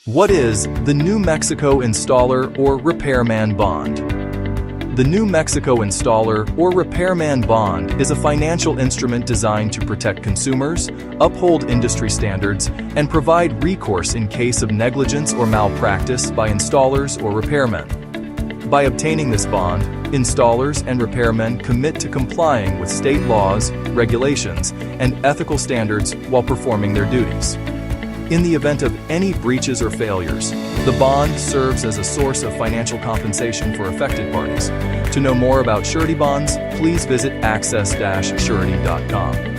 What is the New Mexico Installer or Repairman Bond? The New Mexico Installer or Repairman Bond is a financial instrument designed to protect consumers, uphold industry standards, and provide recourse in case of negligence or malpractice by installers or repairmen. By obtaining this bond, installers and repairmen commit to complying with state laws, regulations, and ethical standards while performing their duties. In the event of any breaches or failures, the bond serves as a source of financial compensation for affected parties. To know more about surety bonds, please visit access-surety.com.